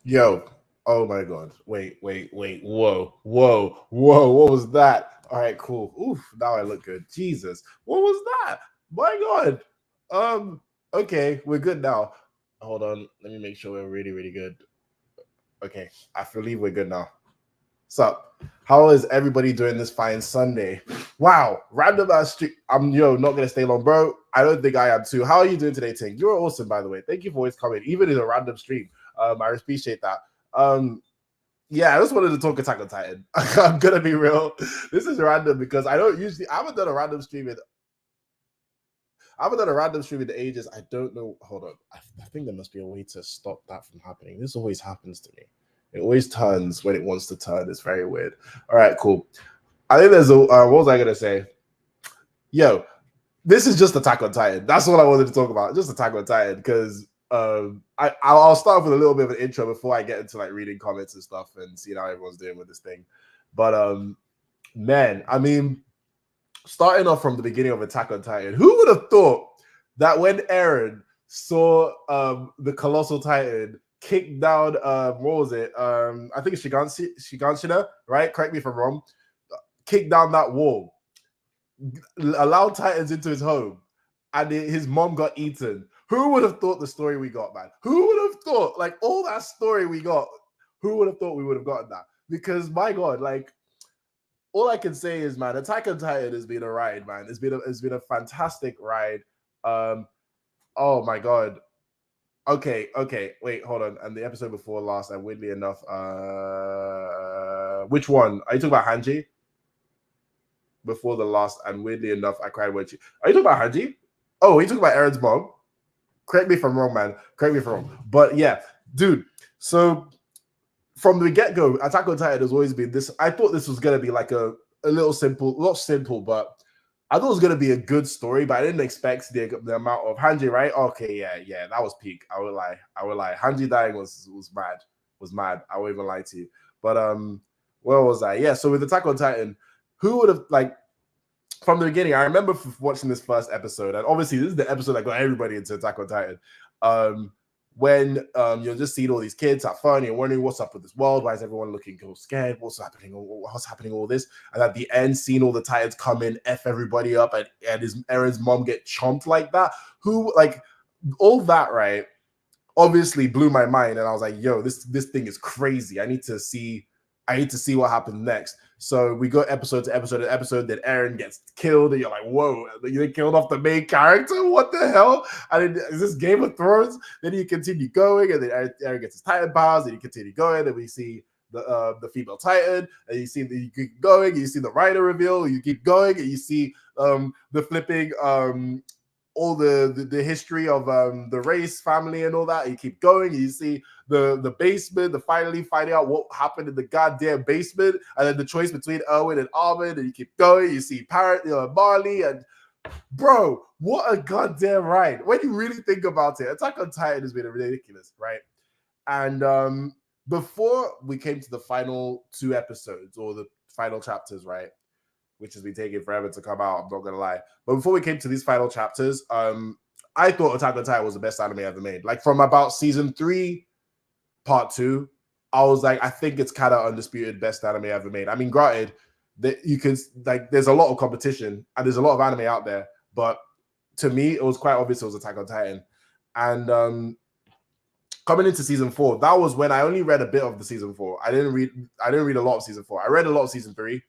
Yo, oh my god. Wait. Whoa. What was that? All right, cool. Oof, now I look good. Jesus. What was that? My god. Okay, we're good now. Hold on. Let me make sure we're really good. Okay, I believe we're good now. What's up? How is everybody doing this fine Sunday? Wow, random ass street. I'm not gonna stay long, bro. I don't think I am too. How are you doing today, Ting? You're awesome, by the way. Thank you for always coming, even in a random stream. I appreciate that. Um, yeah, I just wanted to talk Attack on Titan. I'm gonna be real. This is random because I haven't done a random stream in ages. I don't know. Hold on. I think there must be a way to stop that from happening. This always happens to me. It always turns when it wants to turn. It's very weird. All right, cool. I think there's a. What was I gonna say? Yo, this is just Attack on Titan. That's what I wanted to talk about. Just Attack on Titan because I'll start with a little bit of an intro before I get into like reading comments and stuff and seeing how everyone's doing with this thing. But man, I mean, starting off from the beginning of Attack on Titan, who would have thought that when Eren saw the Colossal Titan kick down what was it? I think it's Shiganshina, right? Correct me if I'm wrong. Kick down that wall, allowed Titans into his home, and his mom got eaten. Who would have thought the story we got, man? Who would have thought, like, all that story we got? Who would have thought we would have gotten that? Because my God, like, all I can say is, man, Attack on Titan has been a ride, man. It's been a fantastic ride. Oh my God. Okay, wait, hold on. And the episode before last, and weirdly enough, which one? Are you talking about Hanji? Before the last, and weirdly enough, I cried when she. Are you talking about Hanji? Oh, are you talking about Eren's mom? Correct me if I'm wrong, man. Correct me if I'm wrong. But yeah, dude. So from the get go, Attack on Titan has always been this. I thought this was gonna be like a little simple, not simple, but I thought it was gonna be a good story. But I didn't expect the amount of Hanji. Right? Okay, yeah, that was peak. I would lie. Hanji dying was mad. I won't even lie to you. But where was I? Yeah. So with Attack on Titan, who would have like from the beginning? I remember watching this first episode, and obviously this is the episode that got everybody into Attack on Titan. When you're just seeing all these kids have fun, you're wondering what's up with this world, why is everyone looking so scared, what's happening, all this, and at the end, seeing all the Titans come in, F everybody up, and Eren's mom get chomped like that, who, like, all that, right, obviously blew my mind, and I was like, yo, this thing is crazy. I need to see what happens next. So we go episode to episode, then Eren gets killed, and you're like, whoa, they killed off the main character? What the hell? And is this Game of Thrones? Then you continue going, and then Eren gets his Titan powers, and you continue going, and we see the female Titan, and you keep going, and you see the Rider reveal, you keep going, and you see the flipping all the history of the race family and all that. You keep going, and you see the basement, the finally finding out what happened in the goddamn basement, and then the choice between Erwin and Armin, and you keep going. You see Marley, and bro, what a goddamn ride! When you really think about it, Attack on Titan has been ridiculous, right? And before we came to the final two episodes or the final chapters, right, which has been taking forever to come out, I'm not gonna lie. But before we came to these final chapters, I thought Attack on Titan was the best anime ever made. Like from about season 3, part 2, I was like, I think it's kind of undisputed best anime ever made. I mean, granted, that you can like, there's a lot of competition and there's a lot of anime out there, but to me, it was quite obvious it was Attack on Titan. And coming into season 4, that was when I only read a bit of the season 4. I didn't read a lot of season 4. I read a lot of season 3.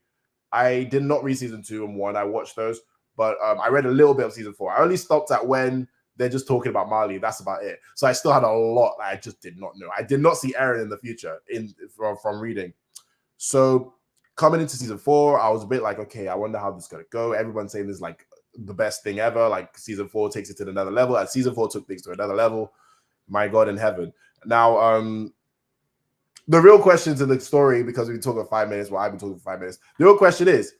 I did not read season 2 and 1. I watched those, but I read a little bit of season 4. I only stopped at when they're just talking about Marley. That's about it. So I still had a lot that I just did not know. I did not see Eren in the future from reading. So coming into season 4, I was a bit like, okay, I wonder how this is gonna go. Everyone's saying this is like the best thing ever. Like season 4 takes it to another level, and season 4 took things to another level. My God in heaven. Now, the real question to the story, because we've been talking for 5 minutes, well, I've been talking for 5 minutes. The real question is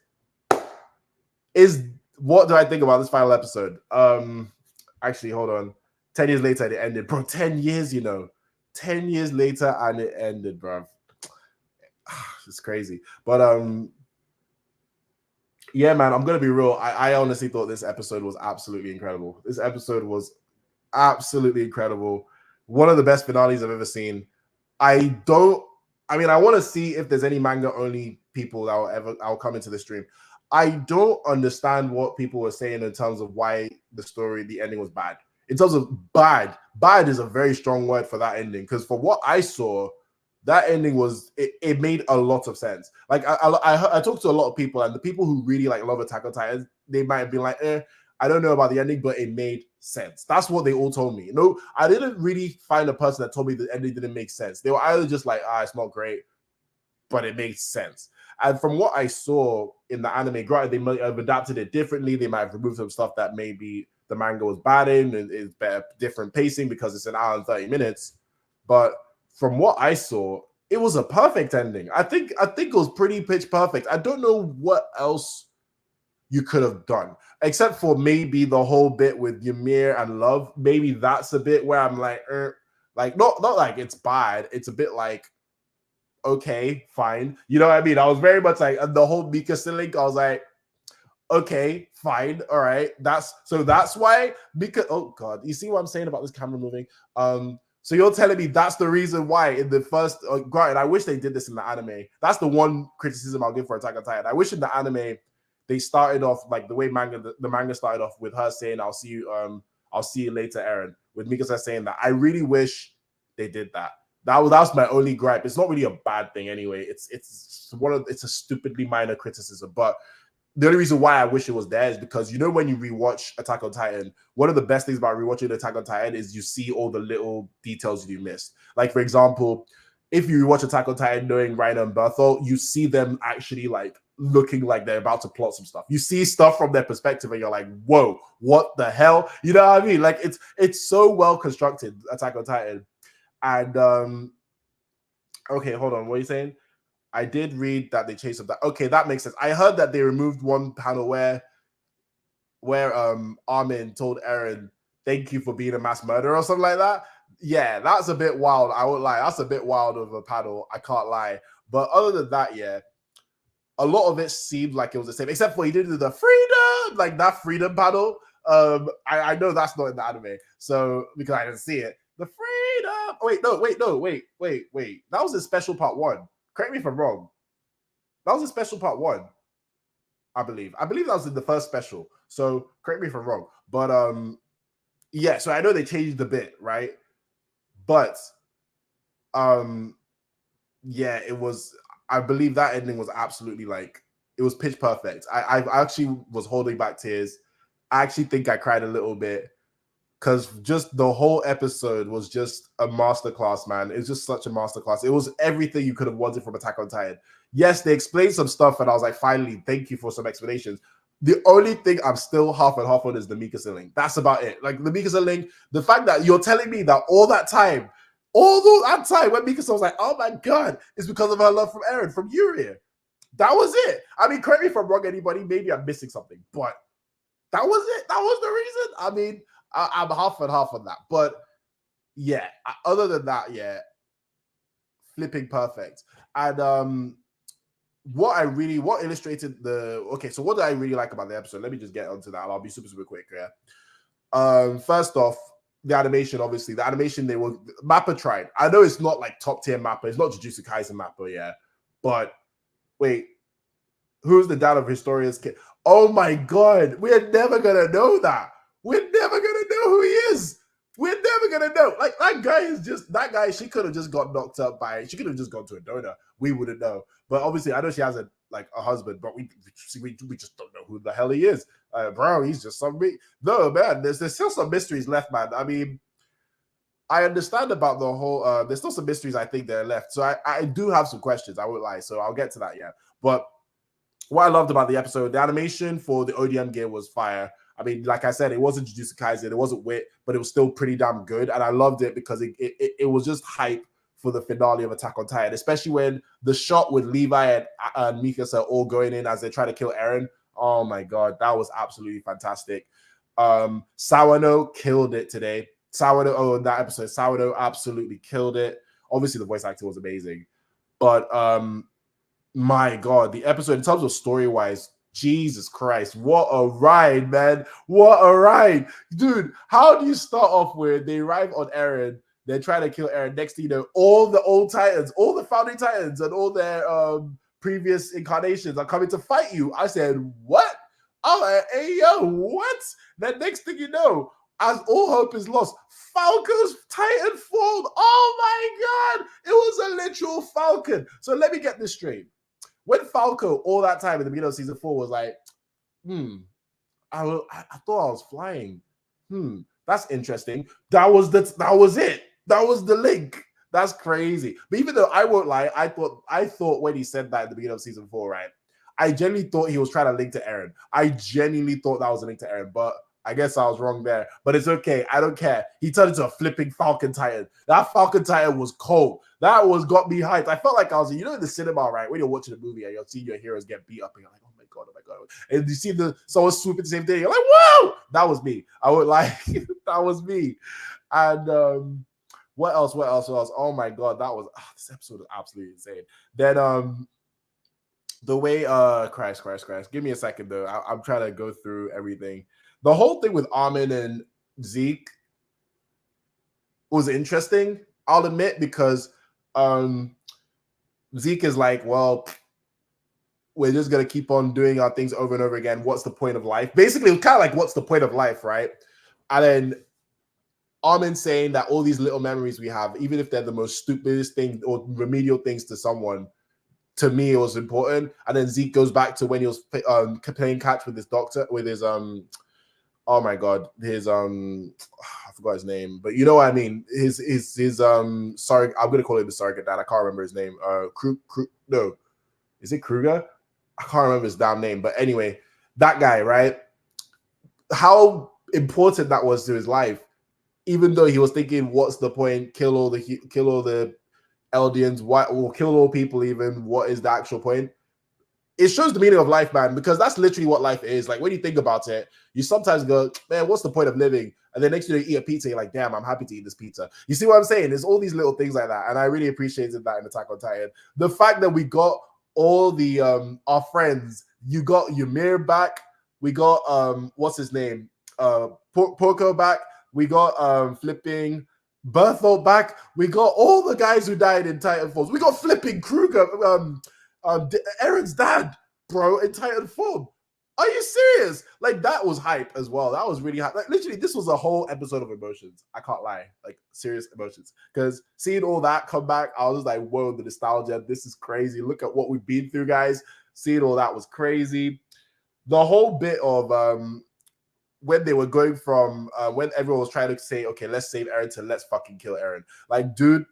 what do I think about this final episode? Actually, hold on. 10 years later, it ended. Bro, 10 years, 10 years later, and it ended, bro. It's crazy. But yeah, man, I'm gonna be real. I honestly thought this episode was absolutely incredible. This episode was absolutely incredible. One of the best finales I've ever seen. I don't. I mean, I want to see if there's any manga only people that I'll come into the stream. I don't understand what people were saying in terms of why the ending was bad. In terms of bad is a very strong word for that ending, because for what I saw, that ending was it made a lot of sense. Like I talked to a lot of people, and the people who really like love Attack on Titan, they might be like, I don't know about the ending, but it made sense. That's what they all told me. No, I didn't really find a person that told me the ending didn't make sense. They were either just like, it's not great, but it makes sense. And from what I saw in the anime, granted, they might have adapted it differently. They might have removed some stuff that maybe the manga was bad in, and it's better, different pacing because it's an hour and 30 minutes. But from what I saw, it was a perfect ending. I think it was pretty pitch perfect. I don't know what else you could have done, except for maybe the whole bit with Ymir and Love. Maybe that's a bit where I'm like, like not like it's bad. It's a bit like, okay, fine. You know what I mean? I was very much like the whole Mikasa link. I was like, okay, fine, all right. That's why Mika. Oh God, you see what I'm saying about this camera moving? So you're telling me that's the reason why in the first, granted, I wish they did this in the anime. That's the one criticism I'll give for Attack on Titan. I wish in the anime they started off like the way the manga started off with her saying, I'll see you later, Eren, with Mikasa saying that. I really wish they did that. That was my only gripe. It's not really a bad thing anyway. It's a stupidly minor criticism, but the only reason why I wish it was there is because, you know, when you rewatch Attack on Titan, one of the best things about rewatching Attack on Titan is you see all the little details you missed. Like, for example, if you rewatch Attack on Titan knowing Reiner and Berthold, you see them actually like looking like they're about to plot some stuff. You see stuff from their perspective and you're like, whoa, what the hell? You know what I mean? Like, it's so well constructed, Attack on Titan. And okay, hold on. What are you saying? I did read that they chased up that. Okay, that makes sense. I heard that they removed one panel where Armin told Eren, "Thank you for being a mass murderer" or something like that. Yeah, that's a bit wild. I won't lie. That's a bit wild of a panel. I can't lie. But other than that, yeah, a lot of it seemed like it was the same, except for he did the freedom, like that freedom panel. I know that's not in the anime, so because I didn't see it. The freedom. Wait. That was a special part 1. Correct me if I'm wrong. That was a special part 1, I believe. I believe that was in the first special. So correct me if I'm wrong. But yeah, so I know they changed a bit, right? But yeah, it was, I believe that ending was absolutely like, it was pitch perfect. I actually was holding back tears. I actually think I cried a little bit because just the whole episode was just a masterclass, man. It was just such a masterclass. It was everything you could have wanted from Attack on Titan. Yes, they explained some stuff, and I was like, finally, thank you for some explanations. The only thing I'm still half and half on is the Mikasa link. That's about it. Like the Mikasa link, the fact that you're telling me that all that time when Mikasa was like, oh my God, it's because of her love from Eren, from Uriel. That was it. I mean, correct me if I'm wrong, anybody. Maybe I'm missing something, but that was it. That was the reason. I mean, I'm half and half on that. But yeah, other than that, yeah, flipping perfect. And what illustrated the, okay, so what did I really like about the episode? Let me just get onto that. I'll be super, super quick, yeah. First off, the animation, obviously. The animation, Mappa tried. I know it's not like top tier Mappa. It's not Jujutsu Kaisen Mappa, yeah. But wait, who's the dad of Historia's kid? Oh my God, we're never gonna know that. We're never gonna know who he is. We're never gonna know. Like that guy. She could have just got knocked up by. She could have just gone to a donor. We wouldn't know. But obviously, I know she has a husband, but we just don't know who the hell he is. Bro, he's just some. No, man. There's still some mysteries left, man. I mean, I understand about the whole. There's still some mysteries I think they're left. So I do have some questions. I won't lie. So I'll get to that. Yeah, but what I loved about the episode, the animation for the ODM gear was fire. I mean, like I said, it wasn't Jujutsu Kaisen, it wasn't Wit, but it was still pretty damn good. And I loved it because it was just hype for the finale of Attack on Titan, especially when the shot with Levi and Mikasa all going in as they try to kill Eren. Oh my God, that was absolutely fantastic. Sawano killed it today. In that episode, Sawano absolutely killed it. Obviously, the voice acting was amazing. But my God, the episode in terms of story-wise, Jesus Christ, what a ride, man. What a ride. Dude, how do you start off where they arrive on Eren? They're trying to kill Eren. Next thing you know, all the old Titans, all the founding Titans, and all their previous incarnations are coming to fight you. I said, what? I'm like, hey, yo, what? Then next thing you know, as all hope is lost, Falco's Titan formed. Oh my God. It was a literal Falcon. So let me get this straight. When Falco, all that time in the beginning of season 4, was like, I thought I was flying. That's interesting. That was it. That was the link. That's crazy. But even though I won't lie, I thought when he said that at the beginning of season 4, right? I genuinely thought he was trying to link to Eren. I genuinely thought that was a link to Eren, but I guess I was wrong there. But it's okay. I don't care. He turned into a flipping Falcon Titan. That Falcon Titan was cold. That got me hyped. I felt like I was, in the cinema, right? When you're watching a movie and you're seeing your heroes get beat up and you're like, oh my God. And you see someone swooping the same thing. You're like, whoa! That was me. I would like, that was me. And what else? Oh my God. That was, this episode is absolutely insane. Then, the way Christ, give me a second though. I'm trying to go through everything. The whole thing with Armin and Zeke was interesting, I'll admit, because Zeke is like, well, we're just gonna keep on doing our things over and over again. What's the point of life? Basically, it's kind of like, what's the point of life, right? And then Armin saying that all these little memories we have, even if they're the most stupidest thing or remedial things to someone, to me, it was important. And then Zeke goes back to when he was playing catch with his doctor, with his oh my God, his I forgot his name, but you know what I mean. His sorry, I'm gonna call him the surrogate dad. I can't remember his name. No, is it Kruger? I can't remember his damn name. But anyway, that guy, right? How important that was to his life, even though he was thinking, what's the point? Kill all the Eldians, what will kill all people, even what is the actual point? It shows the meaning of life, man, because that's literally what life is. Like, when you think about it, you sometimes go, man, what's the point of living? And then next thing you eat a pizza, you're like, damn, I'm happy to eat this pizza. You see what I'm saying? There's all these little things like that. And I really appreciated that in Attack on Titan. The fact that we got all the our friends, you got Ymir back, we got what's his name? Porco back, we got flipping Berthold back. We got all the guys who died in Titanfall. We got flipping Kruger, Eren's dad, bro, in Titanfall. Are you serious? Like, that was hype as well. That was really hype. Like, literally, this was a whole episode of emotions. I can't lie. Like, serious emotions. Because seeing all that come back, I was just like, whoa, the nostalgia. This is crazy. Look at what we've been through, guys. Seeing all that was crazy. The whole bit of when they were going from when everyone was trying to say, okay, let's save Eren to let's fucking kill Eren. Like, dude,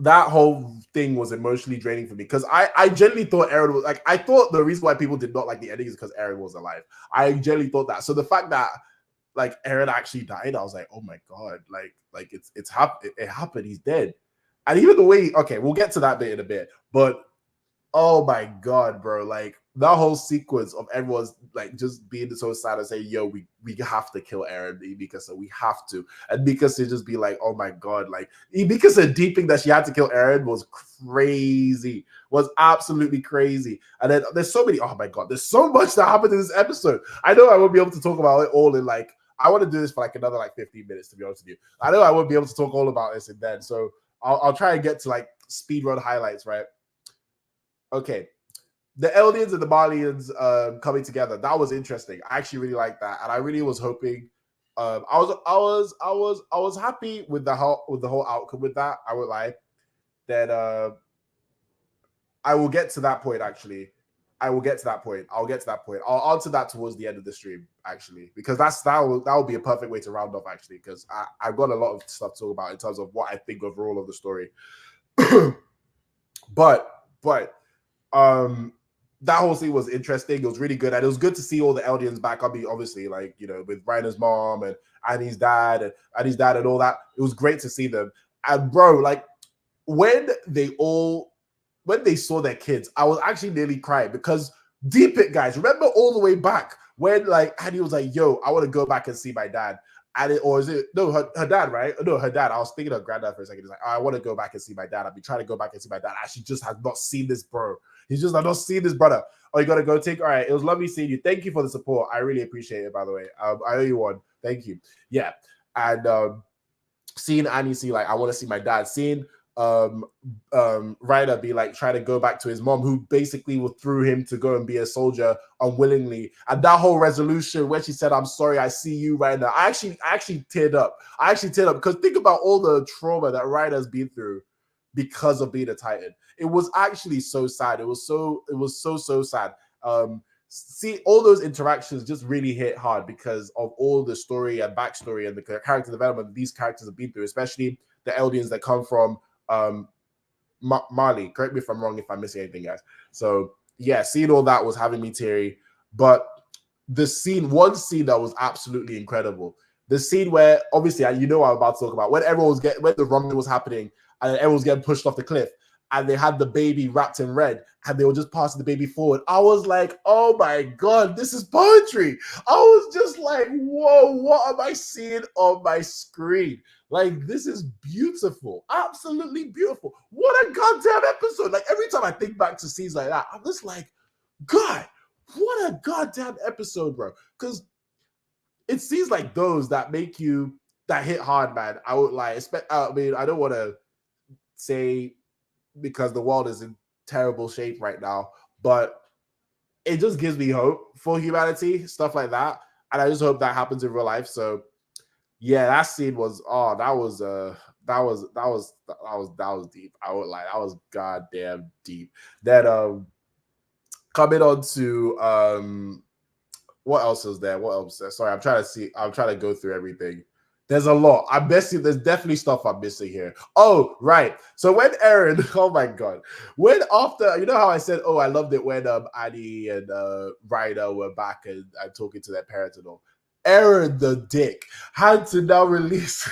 that whole thing was emotionally draining for me because I genuinely thought Eren was like, I thought the reason why people did not like the ending is because Eren was alive. I genuinely thought that. So the fact that like Eren actually died, I was like, oh my God, like it happened. He's dead. And even the way, okay, we'll get to that bit in a bit, but oh my God, bro, like that whole sequence of everyone's like just being so sad and saying, yo, we have to kill Eren, because we have to. And because to just be like, oh my God, like because the deeping that she had to kill Eren was crazy, was absolutely crazy. And then there's so many, oh my God, there's so much that happened in this episode. I know I won't be able to talk about it all in like, I want to do this for like another like 15 minutes, to be honest with you. I know I won't be able to talk all about this and then, so I'll try and get to like speed run highlights, right? Okay, the Eldians and the Marleyans coming together, that was interesting. I actually really liked that, and I really was hoping. I was happy with the whole outcome with that. I would lie. Then I will get to that point. Actually, I'll get to that point. I'll answer that towards the end of the stream, actually, because that will be a perfect way to round off. Actually, because I've got a lot of stuff to talk about in terms of what I think overall of the story. but that whole scene was interesting. It was really good, and it was good to see all the Eldians back. Obviously, like, you know, with Reiner's mom and Annie's dad and all that. It was great to see them. And bro, like when they saw their kids, I was actually nearly crying because deep it, guys. Remember all the way back when like Annie was like, "Yo, I want to go back and see my dad." And her dad, right? No, her dad. I was thinking of granddad for a second. He's like, I want to go back and see my dad. I've been trying to go back and see my dad. She just has not seen this, bro. He's just not seen this brother. Oh, you gotta go take. All right, it was lovely seeing you. Thank you for the support. I really appreciate it. By the way, I owe you one. Thank you. Yeah, and seeing Annie see like, I want to see my dad, seeing Ryder be like trying to go back to his mom, who basically threw him to go and be a soldier unwillingly, and that whole resolution where she said, "I'm sorry, I see you right now." I actually teared up. I actually teared up because think about all the trauma that Ryder's been through because of being a Titan. It was actually so sad. It was so sad. See, all those interactions just really hit hard because of all the story and backstory and the character development these characters have been through, especially the Eldians that come from Marley. Correct me if I'm wrong if I'm missing anything, guys. So yeah, seeing all that was having me teary. But one scene that was absolutely incredible. The scene where obviously you know what I'm about to talk about, when the rumbling was happening and everyone was getting pushed off the cliff, and they had the baby wrapped in red, and they were just passing the baby forward. I was like, oh my God, this is poetry. I was just like, whoa, what am I seeing on my screen? Like, this is beautiful. Absolutely beautiful. What a goddamn episode. Like, every time I think back to scenes like that, I'm just like, God, what a goddamn episode, bro. Because it's scenes like those that hit hard, man. I would like, I mean, I don't want to say because the world is in terrible shape right now, but it just gives me hope for humanity, stuff like that. And I just hope that happens in real life. So yeah, that scene was that was deep. I would like, that was goddamn deep. Then coming on to what else is there? What else is there? Sorry, I'm trying to go through everything. There's a lot. I'm missing. There's definitely stuff I'm missing here. Oh, right. So when Eren, oh my God, when after, you know how I said, oh, I loved it when Annie and Ryder were back and talking to their parents and all. Eren the dick had to now release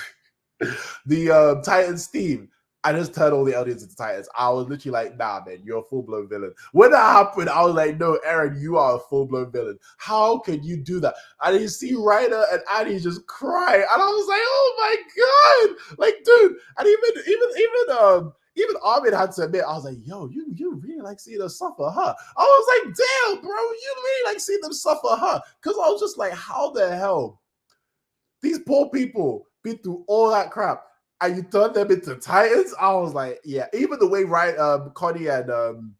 the Titans theme. I just turned all the Eldians into Titans. I was literally like, nah, man, you're a full-blown villain. When that happened, I was like, no, Eren, you are a full-blown villain. How can you do that? And you see Ryder and Annie just cry. And I was like, oh my God. Like, dude. And even Armin had to admit, I was like, yo, you really like seeing them suffer, huh? I was like, damn, bro, you really like seeing them suffer, huh? Because I was just like, how the hell? These poor people been through all that crap, and you turn them into Titans. I was like, yeah. Even the way Connie and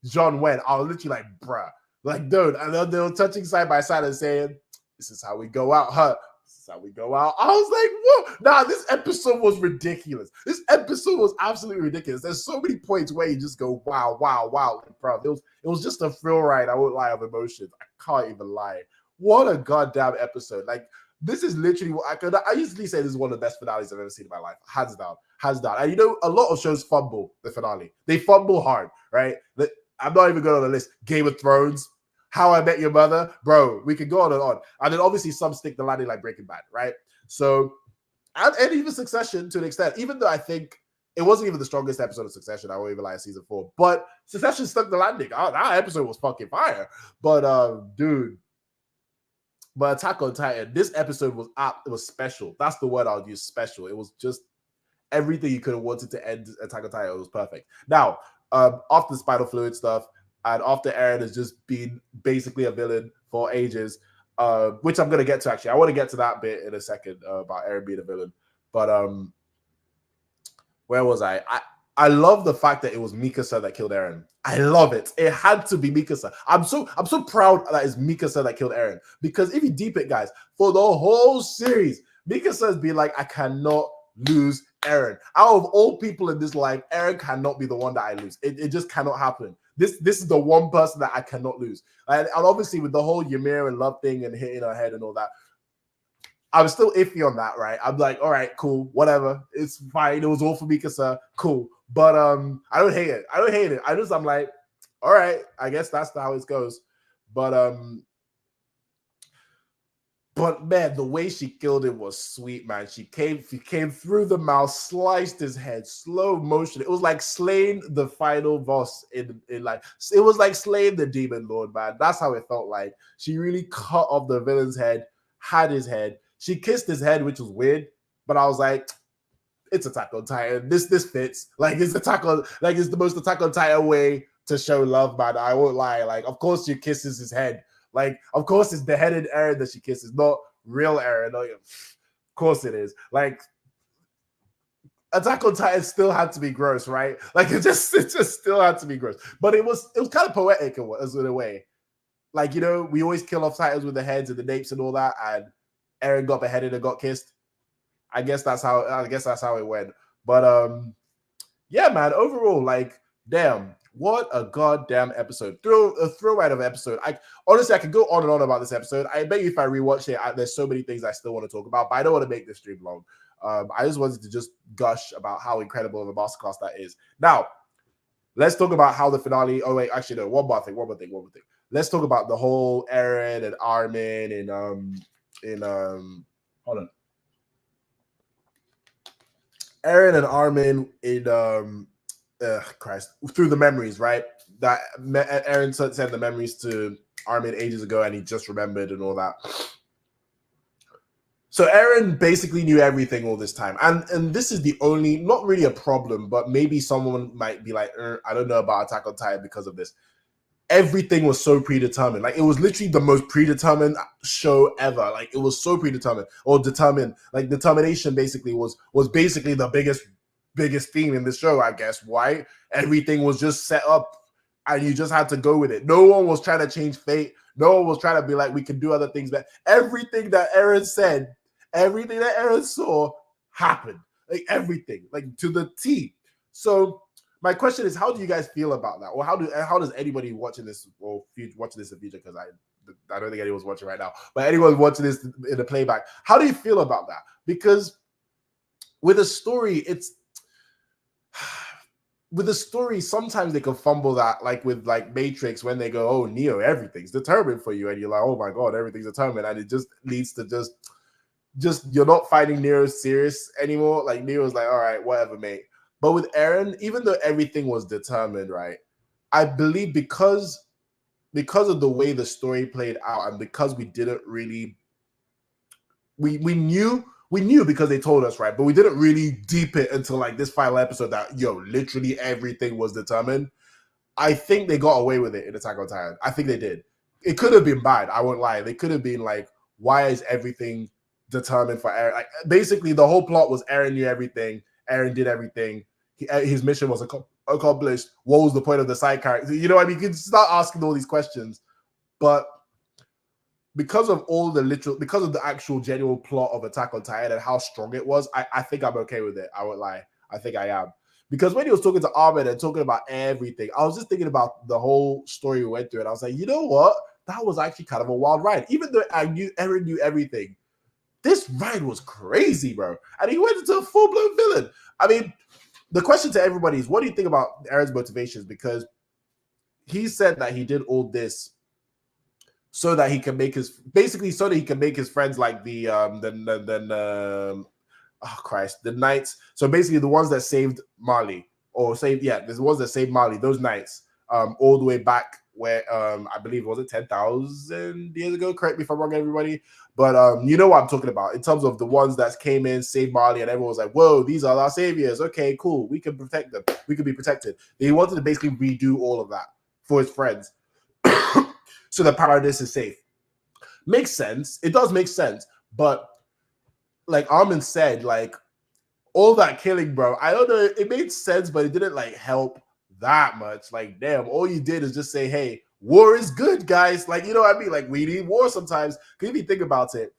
John went, I was literally like, bruh, like, dude. And then they were touching side by side and saying, "This is how we go out, huh? This is how we go out." I was like, whoa. Nah, this episode was ridiculous. This episode was absolutely ridiculous. There's so many points where you just go, wow, wow, wow, like, bro. It was just a thrill ride. I won't lie, of emotions. I can't even lie. What a goddamn episode! Like, this is literally what I usually say this is one of the best finales I've ever seen in my life. Hands down. Hands down. And you know, a lot of shows fumble the finale. They fumble hard, right? I'm not even going on the list. Game of Thrones, How I Met Your Mother. Bro, we could go on and on. And then obviously some stick the landing like Breaking Bad, right? So, and even Succession to an extent, even though I think it wasn't even the strongest episode of Succession, I won't even lie, season 4. But Succession stuck the landing. Oh, that episode was fucking fire. But dude, but Attack on Titan, this episode was special. That's the word I would use, special. It was just everything you could have wanted to end Attack on Titan. It was perfect. Now, after the spinal fluid stuff, and after Eren has just been basically a villain for ages, which I'm gonna get to actually. I want to get to that bit in a second about Eren being a villain. But where was I? I love the fact that it was Mikasa that killed Eren. I love it. It had to be Mikasa. I'm so proud that it's Mikasa that killed Eren. Because if you deep it, guys, for the whole series, Mikasa has been like, I cannot lose Eren. Out of all people in this life, Eren cannot be the one that I lose. It just cannot happen. This is the one person that I cannot lose. And obviously with the whole Ymir and love thing and hitting her head and all that, I was still iffy on that, right? I'm like, all right, cool, whatever. It's fine. It was all for Mikasa. Cool. But I don't hate it. I'm like, all right, I guess that's how it goes. But man, the way she killed him was sweet, man. She came through the mouth, sliced his head, slow motion. It was like slaying the final boss in like, it was like slaying the demon lord, man. That's how it felt like. She really cut off the villain's head, had his head. She kissed his head, which was weird, but I was like, it's Attack on Titan. This fits. Like, it's the most Attack on Titan way to show love, man. I won't lie. Like, of course she kisses his head. Like, of course it's beheaded Eren that she kisses, not real Eren. Like, of course it is. Like, Attack on Titan still had to be gross, right? Like it just still had to be gross. But it was kind of poetic in a way. Like, we always kill off Titans with the heads and the napes and all that, and Eren got beheaded and got kissed. I guess that's how it went. But yeah, man, overall, like, damn, what a goddamn episode. A throwaway of an episode. Honestly, I could go on and on about this episode. I bet you if I rewatch it, there's so many things I still want to talk about, but I don't want to make this stream long. I just wanted to just gush about how incredible of a masterclass that is. Now, let's talk about how the finale. Oh wait, actually no. One more thing. Let's talk about the whole Eren and Armin and hold on. Eren and Armin in Christ, through the memories, right? That Eren sent the memories to Armin ages ago, and he just remembered and all that. So Eren basically knew everything all this time, and this is the only, not really a problem, but maybe someone might be like, I don't know about Attack on Titan because of this. Everything was so predetermined. Like, it was literally the most predetermined show ever. Like, it was so predetermined or determined. Like, determination basically was basically the biggest theme in the show, I guess. Why? Everything was just set up and you just had to go with it. No one was trying to change fate. No one was trying to be like, we can do other things. But everything that Eren said, everything that Eren saw happened. Like, everything, like to the T. So my question is, how do you guys feel about that? Or how does anybody watching this or watching this in future, because I don't think anyone's watching right now, but anyone watching this in the playback, how do you feel about that? Because with a story, sometimes they can fumble that, like with like Matrix, when they go, oh, Neo, everything's determined for you, and you're like, oh my god, everything's determined, and it just leads to just you're not finding Neo serious anymore. Like, Neo's like, all right, whatever, mate. But with Eren, even though everything was determined, right, I believe because of the way the story played out, and because we didn't really, we knew because they told us, right, but we didn't really deep it until like this final episode that, literally everything was determined. I think they got away with it in Attack on Titan. I think they did. It could have been bad. I won't lie. They could have been like, why is everything determined for Eren? Like, basically, the whole plot was Eren knew everything. Eren did everything. His mission was accomplished. What was the point of the side character? You know what I mean? You can start asking all these questions, but because of the actual genuine plot of Attack on Titan and how strong it was, I think I'm okay with it. I won't lie. I think I am. Because when he was talking to Armin and talking about everything, I was just thinking about the whole story we went through, and I was like, you know what? That was actually kind of a wild ride. Even though Eren knew everything, this ride was crazy, bro. And he went into a full-blown villain. I mean, the question to everybody is, what do you think about Eren's motivations? Because he said that he did all this so that he can make his friends like the Knights. So basically, the ones that saved Marley, the ones that saved Marley, those Knights, all the way back where I believe, was it 10,000 years ago? Correct me if I'm wrong, everybody. But you know what I'm talking about in terms of the ones that came in, saved Marley, and everyone was like, "Whoa, these are our saviors. Okay, cool. We can protect them. We can be protected." They wanted to basically redo all of that for his friends, so the paradise is safe. Makes sense. It does make sense, but like Armin said, like, all that killing, bro, I don't know, it made sense, but it didn't like help that much. Like, damn, all you did is just say, hey, war is good, guys. Like, you know what I mean? Like, we need war sometimes. Because if you think about it,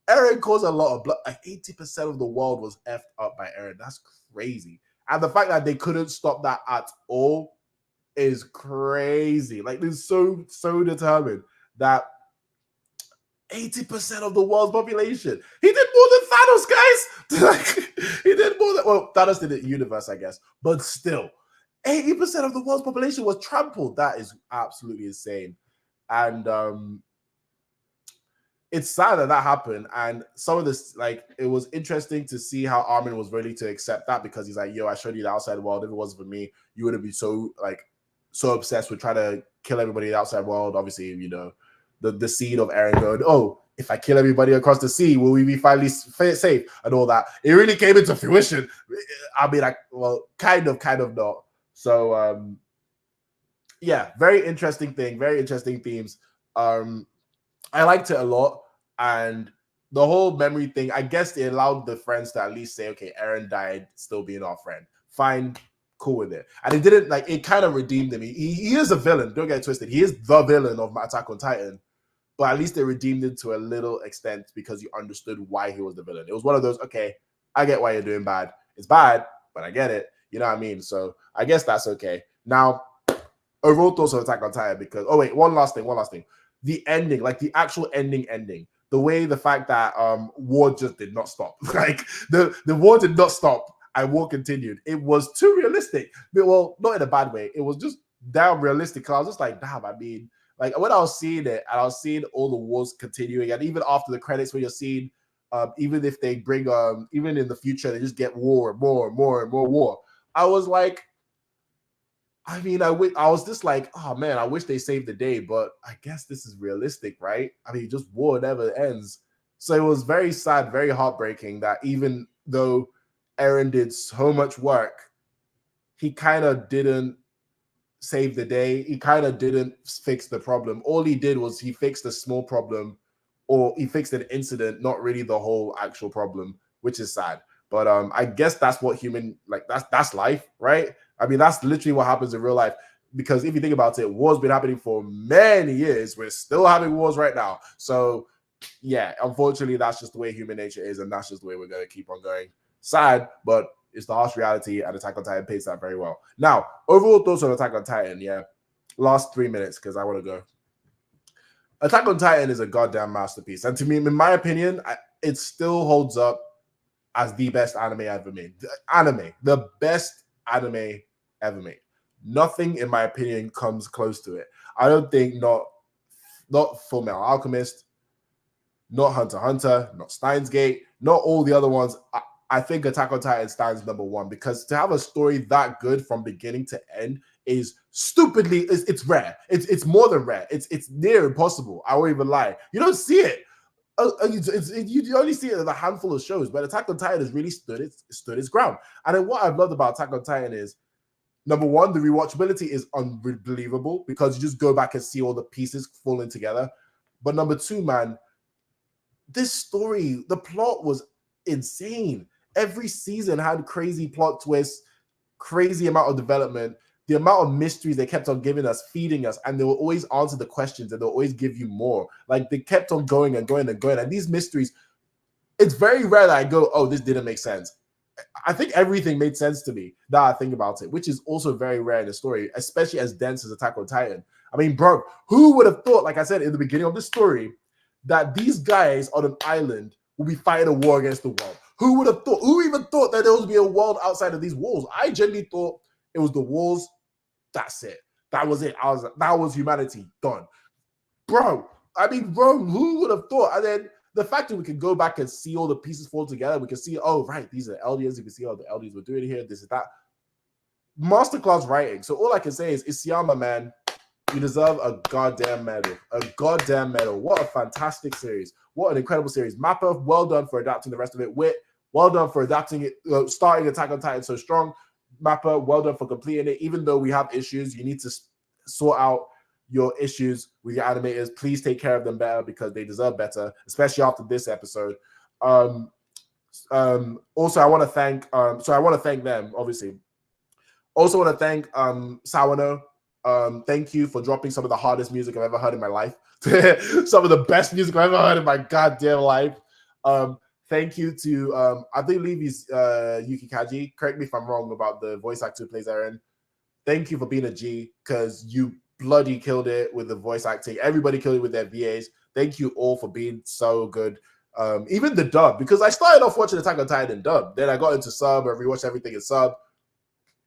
Eren caused a lot of blood. Like, 80% of the world was effed up by Eren. That's crazy. And the fact that they couldn't stop that at all is crazy. Like, they're so determined that 80% of the world's population. He did more than Thanos, guys. Like, he did more than, well, Thanos did it universe, I guess, but still, 80% of the world's population was trampled. That is absolutely insane. And it's sad that happened. And some of this, like, it was interesting to see how Armin was ready to accept that, because he's like, yo, I showed you the outside world. If it wasn't for me, you wouldn't be so obsessed with trying to kill everybody in the outside world. Obviously, you know, the seed of Eren going, oh, if I kill everybody across the sea, will we be finally safe and all that? It really came into fruition. I mean, like, well, kind of not. So, yeah, very interesting thing, very interesting themes. I liked it a lot, and the whole memory thing, I guess it allowed the friends to at least say, okay, Eren died, still being our friend. Fine, cool with it. And it didn't, like, it kind of redeemed him. He is a villain, don't get it twisted. He is the villain of Attack on Titan. But at least they redeemed him to a little extent because you understood why he was the villain. It was one of those, okay, I get why you're doing bad. It's bad, but I get it. You know what I mean? So I guess that's okay. Now, overall thoughts on Attack on Titan, because, oh wait, one last thing. The ending, like the actual ending. The way, the fact that war just did not stop. Like the war did not stop and war continued. It was too realistic. But, well, not in a bad way. It was just damn realistic. I was just like, damn, I mean, like when I was seeing it and I was seeing all the wars continuing, and even after the credits where you're seeing, even if they bring even in the future, they just get more and more war. I was like, I mean, I was just like, oh man, I wish they saved the day, but I guess this is realistic, right? I mean, just war never ends. So it was very sad, very heartbreaking that even though Eren did so much work, he kind of didn't save the day. He kind of didn't fix the problem. All he did was he fixed a small problem, or he fixed an incident, not really the whole actual problem, which is sad. But I guess that's what that's life, right? I mean, that's literally what happens in real life. Because if you think about it, war's been happening for many years. We're still having wars right now. So yeah, unfortunately, that's just the way human nature is, and that's just the way we're going to keep on going. Sad, but it's the harsh reality, and Attack on Titan pays that very well. Now, overall thoughts on Attack on Titan, yeah. Last 3 minutes, because I want to go. Attack on Titan is a goddamn masterpiece. And to me, in my opinion, it still holds up as the best anime ever made. The best anime ever made. Nothing, in my opinion, comes close to it. I don't think not Fullmetal Alchemist, not Hunter x Hunter, not Steins Gate, not all the other ones. I think Attack on Titan stands number one, because to have a story that good from beginning to end is stupidly, it's rare. It's more than rare. It's near impossible. I won't even lie. You don't see it. You only see it in a handful of shows, but Attack on Titan has really stood its ground. And then what I've loved about Attack on Titan is, number one, the rewatchability is unbelievable, because you just go back and see all the pieces falling together. But number two, man, this story, the plot was insane. Every season had crazy plot twists, crazy amount of development, the amount of mysteries they kept on giving us, feeding us, and they will always answer the questions, and they'll always give you more. Like, they kept on going and going and going. And these mysteries, it's very rare that I go, oh, this didn't make sense. I think everything made sense to me now I think about it, which is also very rare in the story, especially as dense as Attack on Titan. I mean, bro, who would have thought, like I said in the beginning of the story, that these guys on an island will be fighting a war against the world? Who would have thought? Who even thought that there would be a world outside of these walls? I genuinely thought it was the walls. That's it. That was it. That was humanity done, bro. I mean, bro, who would have thought? And then the fact that we can go back and see all the pieces fall together, we can see, oh, right, these are Eldians. You can see, oh, the Eldians were doing it here. This is that. Masterclass writing. So all I can say is, Isayama, man, you deserve a goddamn medal. A goddamn medal. What a fantastic series. What an incredible series. Mappa, well done for adapting the rest of it. Wit, well done for adapting it, starting Attack on Titan so strong. Mappa, well done for completing it. Even though we have issues, you need to sort out your issues with your animators. Please take care of them better, because they deserve better, especially after this episode. Also, I want to thank them, obviously. Also want to thank Sawano. Thank you for dropping some of the hardest music I've ever heard in my life. Some of the best music I've ever heard in my goddamn life. Thank you to I believe he's Yuki Kaji. Correct me if I'm wrong about the voice actor who plays Eren. Thank you for being a G, because you bloody killed it with the voice acting. Everybody killed it with their VAs. Thank you all for being so good. Even the dub, because I started off watching Attack on Titan in dub. Then I got into sub and rewatched everything in sub.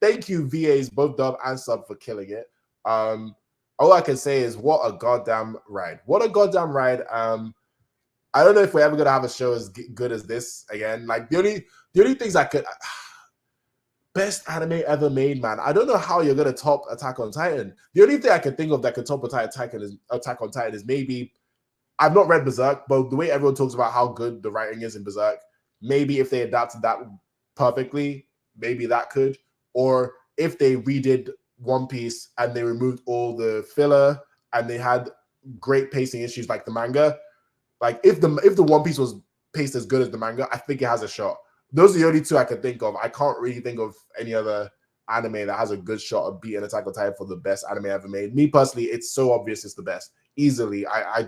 Thank you, VAs, both dub and sub, for killing it. All I can say is, what a goddamn ride. What a goddamn ride. I don't know if we're ever gonna have a show as good as this again. Like, the only things I could best anime ever made, man. I don't know how you're gonna top Attack on Titan. The only thing I can think of that could top Attack on Titan is maybe, I've not read Berserk, but the way everyone talks about how good the writing is in Berserk, maybe if they adapted that perfectly, maybe that could. Or if they redid One Piece and they removed all the filler and they had great pacing issues like the manga. Like, if the One Piece was paced as good as the manga, I think it has a shot. Those are the only two I can think of. I can't really think of any other anime that has a good shot of beating Attack on Titan for the best anime ever made. Me personally, it's so obvious it's the best. Easily. I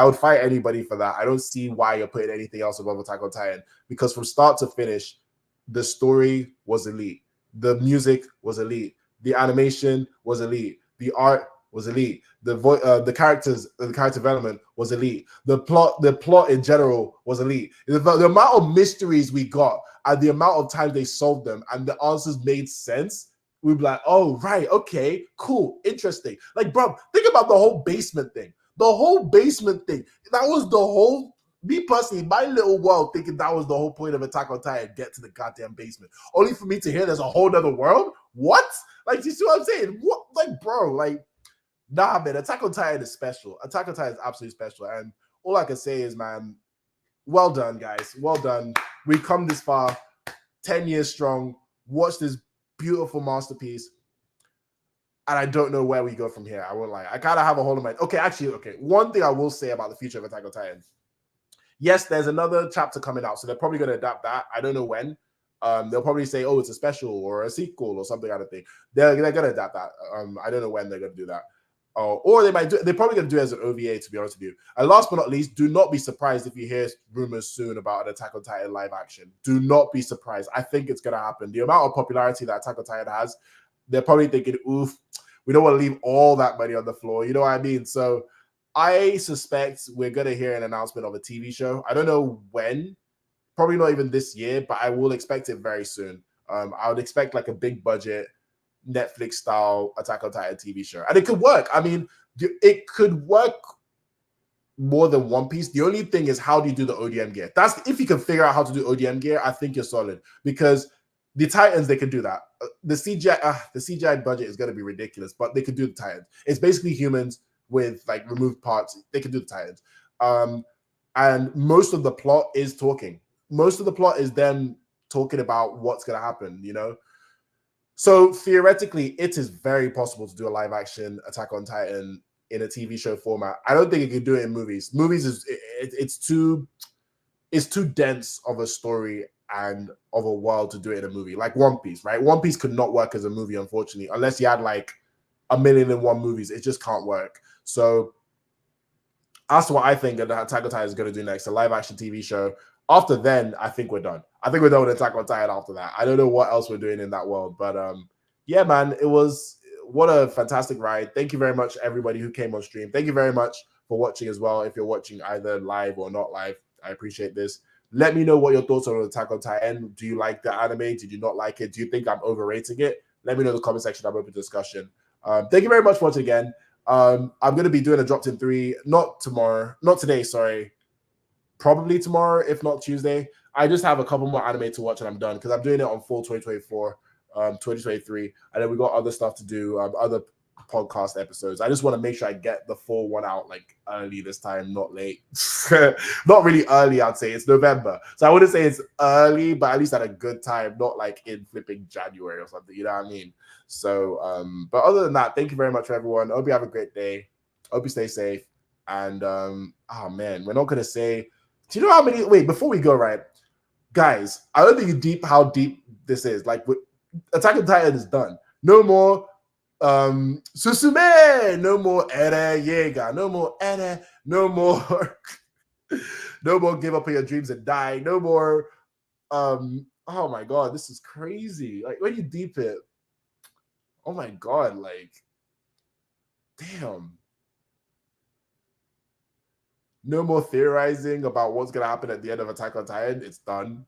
would fight anybody for that. I don't see why you're putting anything else above Attack on Titan, because from start to finish, the story was elite. The music was elite. The animation was elite. The art was elite. The characters, the character development was elite. The plot in general was elite. The amount of mysteries we got and the amount of time they solved them and the answers made sense, we'd be like, oh, right, okay, cool, interesting. Like, bro, think about the whole basement thing. The whole basement thing. That was the whole, me personally, my little world thinking that was the whole point of Attack on Titan, get to the goddamn basement. Only for me to hear there's a whole other world? What? Like, you see what I'm saying? What? Like, bro, like, nah, man, Attack on Titan is special. Attack on Titan is absolutely special. And all I can say is, man, well done, guys. Well done. We've come this far, 10 years strong. Watch this beautiful masterpiece. And I don't know where we go from here. I won't lie. I kind of have a hole in my... Okay, actually, okay. One thing I will say about the future of Attack on Titan. Yes, there's another chapter coming out, so they're probably going to adapt that. I don't know when. They'll probably say, oh, it's a special or a sequel or something kind of thing. They're going to adapt that. I don't know when they're going to do that. Or they might do. They're probably going to do it as an OVA, to be honest with you. And last but not least, do not be surprised if you hear rumors soon about an Attack on Titan live action. Do not be surprised. I think it's going to happen. The amount of popularity that Attack on Titan has, they're probably thinking, oof, we don't want to leave all that money on the floor. You know what I mean? So I suspect we're going to hear an announcement of a TV show. I don't know when. Probably not even this year, but I will expect it very soon. I would expect like a big budget Netflix style Attack on Titan TV show, and it could work. I mean, it could work more than One Piece. The only thing is, how do you do the ODM gear? That's if you can figure out how to do ODM gear, I think you're solid, because the Titans, they can do that. The CGI budget is going to be ridiculous, but they could do the Titans. It's basically humans with like removed parts. They can do the Titans, and most of the plot is talking. Most of the plot is them talking about what's going to happen, you know? So theoretically, it is very possible to do a live action Attack on Titan in a TV show format. I don't think it can do it in movies. Movies it's too dense of a story and of a world to do it in a movie. Like One Piece, right? One Piece could not work as a movie, unfortunately, unless you had like 1,000,001 movies. It just can't work. So that's what I think that Attack on Titan is going to do next, a live action TV show. After then, I think we're done. I think we're done with Attack on Titan after that. I don't know what else we're doing in that world. But yeah, man, what a fantastic ride. Thank you very much, everybody who came on stream. Thank you very much for watching as well. If you're watching either live or not live, I appreciate this. Let me know what your thoughts are on Attack on Titan. Do you like the anime? Did you not like it? Do you think I'm overrating it? Let me know in the comment section. I'm open to discussion. Thank you very much for watching again. I'm going to be doing a Dropped in 3, not today, sorry. Probably tomorrow, if not Tuesday. I just have a couple more anime to watch and I'm done because I'm doing it on full 2024, 2023. And then we got other stuff to do, other podcast episodes. I just want to make sure I get the full one out like early this time, not late. Not really early, I'd say. It's November. So I wouldn't say it's early, but at least at a good time, not like in flipping January or something. You know what I mean? So, but other than that, thank you very much, everyone. Hope you have a great day. Hope you stay safe. And, oh man, we're not going to say, do you know how many? Wait, before we go, right, guys, I don't think you deep how deep this is. Like, Attack on Titan is done. No more Susume, no more Ere Yeager, no more Ere, no more, no more give up on your dreams and die. No more. Oh my god, this is crazy. Like when you deep it, oh my god, like, damn. No more theorizing about what's going to happen at the end of Attack on Titan. It's done.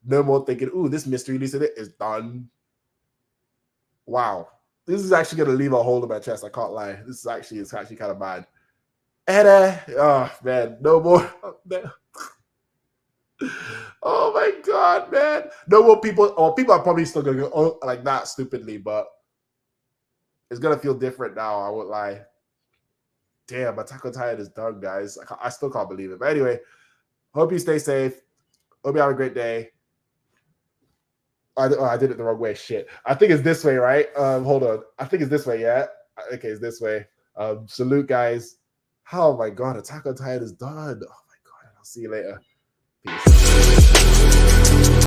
No more thinking, ooh, this mystery release in it is done. Wow. This is actually going to leave a hole in my chest. I can't lie. It's actually kind of bad. And, oh, man. No more. Oh, my God, man. No more people. Or people are probably still going to go like that stupidly, but it's going to feel different now. I won't lie. Damn, Attack on Titan is done, guys. I still can't believe it. But anyway, hope you stay safe. Hope you have a great day. I did it the wrong way. Shit. I think it's this way, right? Hold on. I think it's this way, yeah? Okay, it's this way. Salute, guys. Oh, my God. Attack on Titan is done. Oh, my God. I'll see you later. Peace.